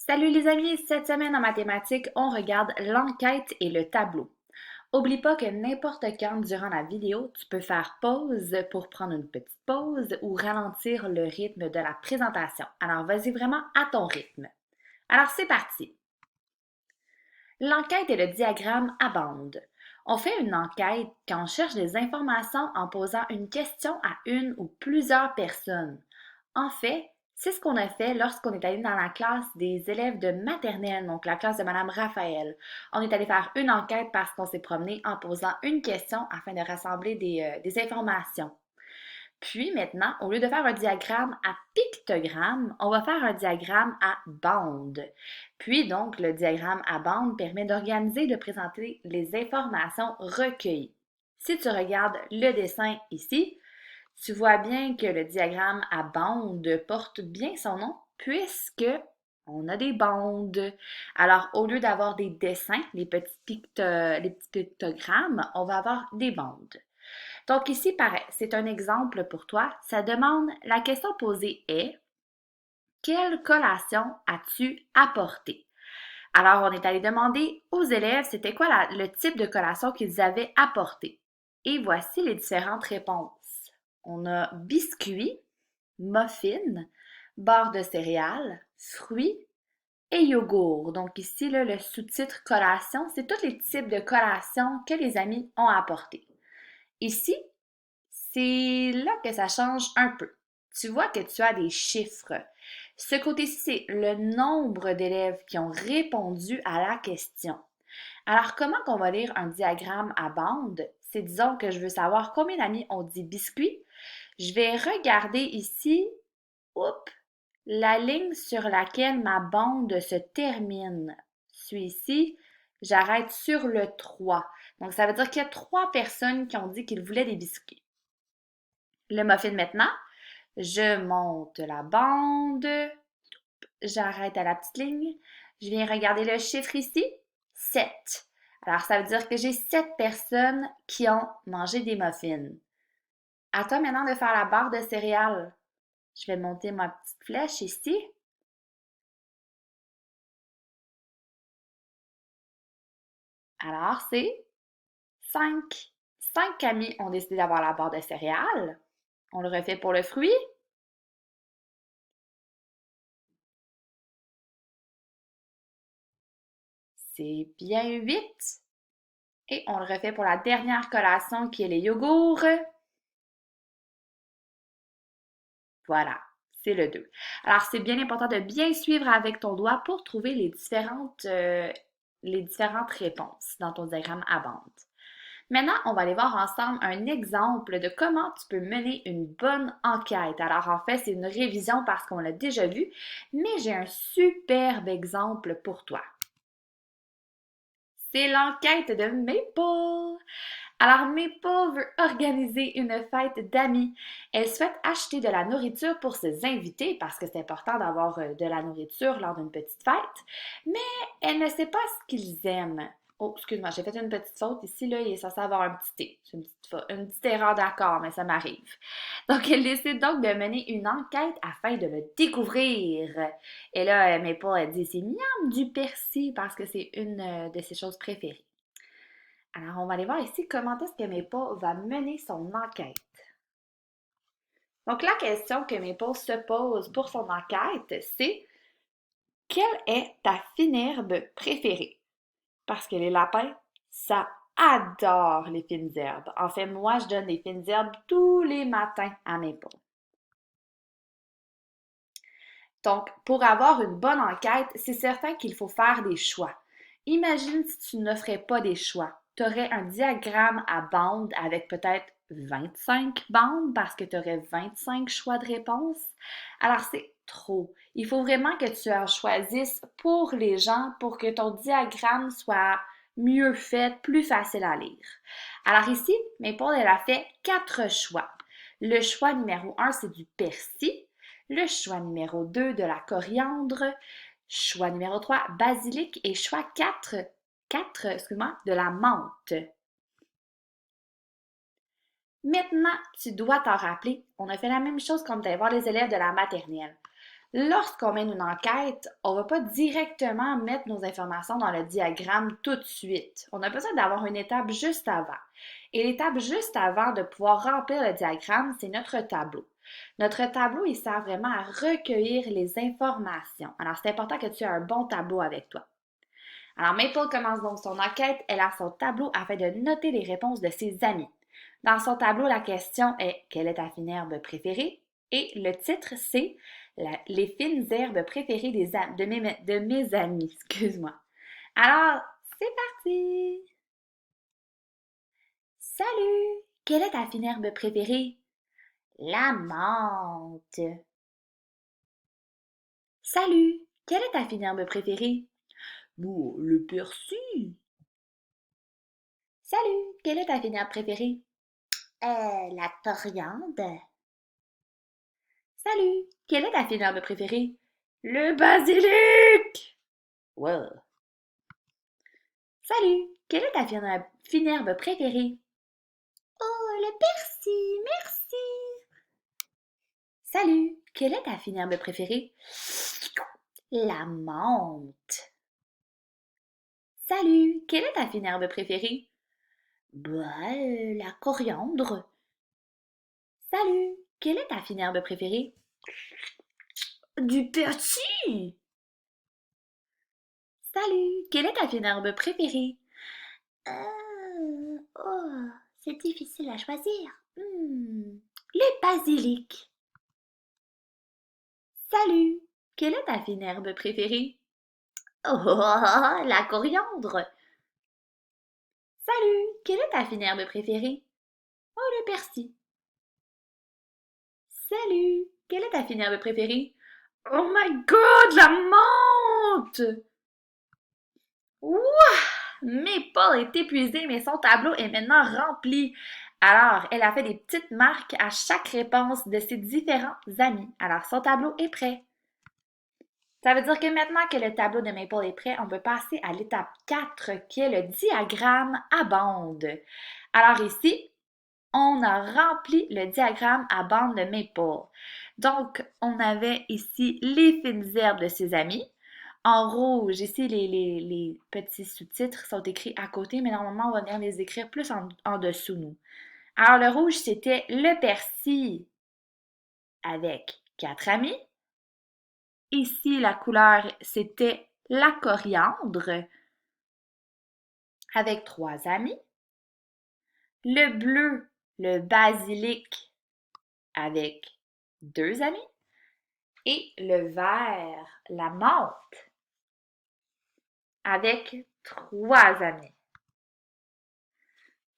Salut les amis, cette semaine en mathématiques, on regarde l'enquête et le tableau. Oublie pas que n'importe quand durant la vidéo, tu peux faire pause pour prendre une petite pause ou ralentir le rythme de la présentation. Alors vas-y vraiment à ton rythme. Alors c'est parti. L'enquête est le diagramme à bande. On fait une enquête quand on cherche des informations en posant une question à une ou plusieurs personnes. En fait, c'est ce qu'on a fait lorsqu'on est allé dans la classe des élèves de maternelle, donc la classe de Madame Raphaël. On est allé faire une enquête parce qu'on s'est promené en posant une question afin de rassembler des informations. Puis maintenant, au lieu de faire un diagramme à pictogramme, on va faire un diagramme à bande. Puis donc, le diagramme à bande permet d'organiser et de présenter les informations recueillies. Si tu regardes le dessin ici, tu vois bien que le diagramme à bande porte bien son nom puisque on a des bandes. Alors, au lieu d'avoir des dessins, les petits pictogrammes, on va avoir des bandes. Donc ici, pareil, c'est un exemple pour toi. Ça demande, la question posée est, quelle collation as-tu apporté? Alors, on est allé demander aux élèves c'était quoi le type de collation qu'ils avaient apporté. Et voici les différentes réponses. On a biscuits, muffins, barres de céréales, fruits et yogourt. Donc ici, là, le sous-titre collation, c'est tous les types de collations que les amis ont apportés. Ici, c'est là que ça change un peu. Tu vois que tu as des chiffres. Ce côté-ci, c'est le nombre d'élèves qui ont répondu à la question. Alors, comment qu'on va lire un diagramme à bande? C'est disons que je veux savoir combien d'amis ont dit biscuit. Je vais regarder ici, oups, la ligne sur laquelle ma bande se termine. Je suis ici, j'arrête sur le 3. Donc, ça veut dire qu'il y a 3 personnes qui ont dit qu'ils voulaient des biscuits. Le muffin maintenant, je monte la bande, j'arrête à la petite ligne, je viens regarder le chiffre ici, 7. Alors, ça veut dire que j'ai 7 personnes qui ont mangé des muffins. À toi maintenant de faire la barre de céréales. Je vais monter ma petite flèche ici. Alors, c'est 5. 5 amis ont décidé d'avoir la barre de céréales. On le refait pour le fruit. C'est bien 8. Et on le refait pour la dernière collation qui est les yogourts. Voilà, c'est le 2. Alors, c'est bien important de bien suivre avec ton doigt pour trouver les différentes réponses dans ton diagramme à bande. Maintenant, on va aller voir ensemble un exemple de comment tu peux mener une bonne enquête. Alors, en fait, c'est une révision parce qu'on l'a déjà vu, mais j'ai un superbe exemple pour toi. C'est l'enquête de Maple. Alors, Maple veut organiser une fête d'amis. Elle souhaite acheter de la nourriture pour ses invités parce que c'est important d'avoir de la nourriture lors d'une petite fête, mais elle ne sait pas ce qu'ils aiment. Oh, excuse-moi, j'ai fait une petite faute ici, là, il est censé avoir un petit T. C'est une petite erreur d'accord, mais ça m'arrive. Donc, elle décide donc de mener une enquête afin de le découvrir. Et là, Maple, elle dit c'est miam du persil parce que c'est une de ses choses préférées. Alors, on va aller voir ici comment est-ce que Maple va mener son enquête. Donc, la question que Maple se pose pour son enquête, c'est quelle est ta fine herbe préférée? Parce que les lapins, ça adore les fines herbes. En fait, moi, je donne des fines herbes tous les matins à Maple. Donc, pour avoir une bonne enquête, c'est certain qu'il faut faire des choix. Imagine si tu ne ferais pas des choix. Tu aurais un diagramme à bandes avec peut-être 25 bandes parce que tu aurais 25 choix de réponse. Alors, c'est trop. Il faut vraiment que tu en choisisses pour les gens pour que ton diagramme soit mieux fait, plus facile à lire. Alors ici, Maple, elle a fait 4 choix. Le choix numéro 1, c'est du persil. Le choix numéro 2 de la coriandre. Choix numéro 3, basilic. Et choix 4, excuse-moi, de la menthe. Maintenant, tu dois t'en rappeler, on a fait la même chose quand tu allais voir les élèves de la maternelle. Lorsqu'on mène une enquête, on ne va pas directement mettre nos informations dans le diagramme tout de suite. On a besoin d'avoir une étape juste avant. Et l'étape juste avant de pouvoir remplir le diagramme, c'est notre tableau. Notre tableau, il sert vraiment à recueillir les informations. Alors, c'est important que tu aies un bon tableau avec toi. Alors, Maple commence donc son enquête. Elle a son tableau afin de noter les réponses de ses amis. Dans son tableau, la question est: quelle est ta fine herbe préférée? Et le titre, c'est les fines herbes préférées de mes amis. Excuse-moi. Alors, c'est parti! Salut! Quelle est ta fine herbe préférée? La menthe. Salut! Quelle est ta fine herbe préférée? Oh, le persil. Salut! Quelle est ta fine herbe préférée? La coriandre. Salut! Quelle est ta fine herbe préférée? Le basilic! Wow! Salut! Quelle est ta fine herbe préférée? Oh, le persil, merci! Salut! Quelle est ta fine herbe préférée? La menthe. Salut! Quelle est ta fine herbe préférée? La coriandre. Salut! Quelle est ta fine herbe préférée? Du persil! Salut! Quelle est ta fine herbe préférée? Oh, c'est difficile à choisir. Le basilic. Salut! Quelle est ta fine herbe préférée? La coriandre. Salut! Quelle est ta fine herbe préférée? Oh, le persil. Salut! Quelle est ta fine herbe préférée? Oh my God, la menthe! Ouah! Maple est épuisée, mais son tableau est maintenant rempli. Alors, elle a fait des petites marques à chaque réponse de ses différents amis. Alors, son tableau est prêt. Ça veut dire que maintenant que le tableau de Maple est prêt, on peut passer à l'étape 4 qui est le diagramme à bande. Alors ici, on a rempli le diagramme à bande de Maple. Donc, on avait ici les fines herbes de ses amis. En rouge, ici, les petits sous-titres sont écrits à côté, mais normalement, on va venir les écrire plus en dessous, nous. Alors, le rouge, c'était le persil avec 4 amis. Ici, la couleur, c'était la coriandre avec 3 amis. Le bleu, le basilic avec 2 amis. Et le vert, la menthe avec 3 amis.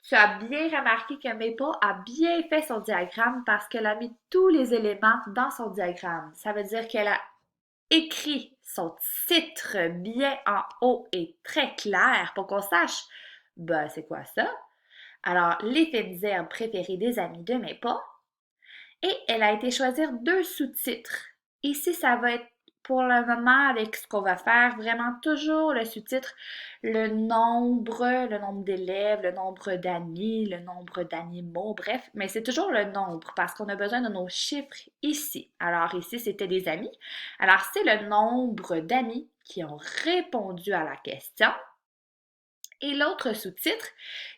Tu as bien remarqué que Maple a bien fait son diagramme parce qu'elle a mis tous les éléments dans son diagramme. Ça veut dire qu'elle a écrit son titre bien en haut et très clair pour qu'on sache, c'est quoi ça? Alors, les fines herbes préférées des amis de Maple. Et elle a été choisir 2 sous-titres. Ici, ça va être pour le moment avec ce qu'on va faire, vraiment toujours le sous-titre, le nombre d'élèves, le nombre d'amis, le nombre d'animaux, bref, mais c'est toujours le nombre parce qu'on a besoin de nos chiffres ici. Alors ici, c'était des amis. Alors c'est le nombre d'amis qui ont répondu à la question. Et l'autre sous-titre,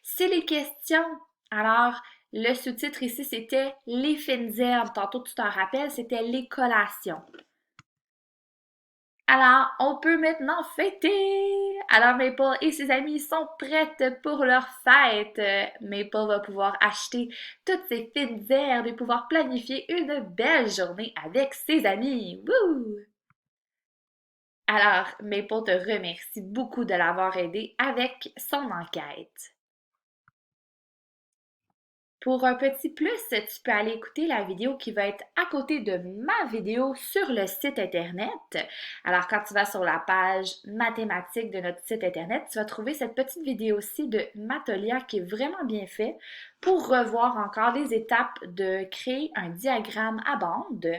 c'est les questions. Alors, le sous-titre ici, c'était les fines herbes. Tantôt, tu t'en rappelles, c'était les collations. Alors, on peut maintenant fêter! Alors, Maple et ses amis sont prêtes pour leur fête. Maple va pouvoir acheter toutes ces fines herbes et pouvoir planifier une belle journée avec ses amis. Wouh! Alors, Maple te remercie beaucoup de l'avoir aidé avec son enquête. Pour un petit plus, tu peux aller écouter la vidéo qui va être à côté de ma vidéo sur le site Internet. Alors, quand tu vas sur la page mathématiques de notre site Internet, tu vas trouver cette petite vidéo-ci de Matolia qui est vraiment bien faite pour revoir encore les étapes de créer un diagramme à bande.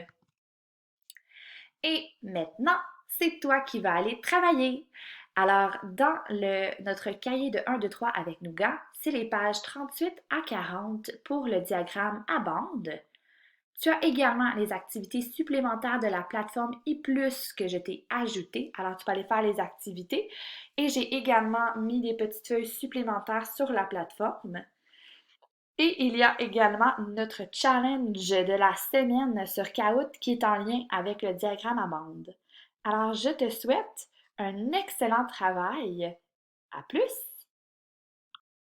Et maintenant, c'est toi qui vas aller travailler. Alors, dans notre cahier de 1, 2, 3 avec Nougat, c'est les pages 38 à 40 pour le diagramme à bande. Tu as également les activités supplémentaires de la plateforme e-plus que je t'ai ajoutées. Alors, tu peux aller faire les activités. Et j'ai également mis des petites feuilles supplémentaires sur la plateforme. Et il y a également notre challenge de la semaine sur Kahoot qui est en lien avec le diagramme amande. Alors, je te souhaite un excellent travail. À plus!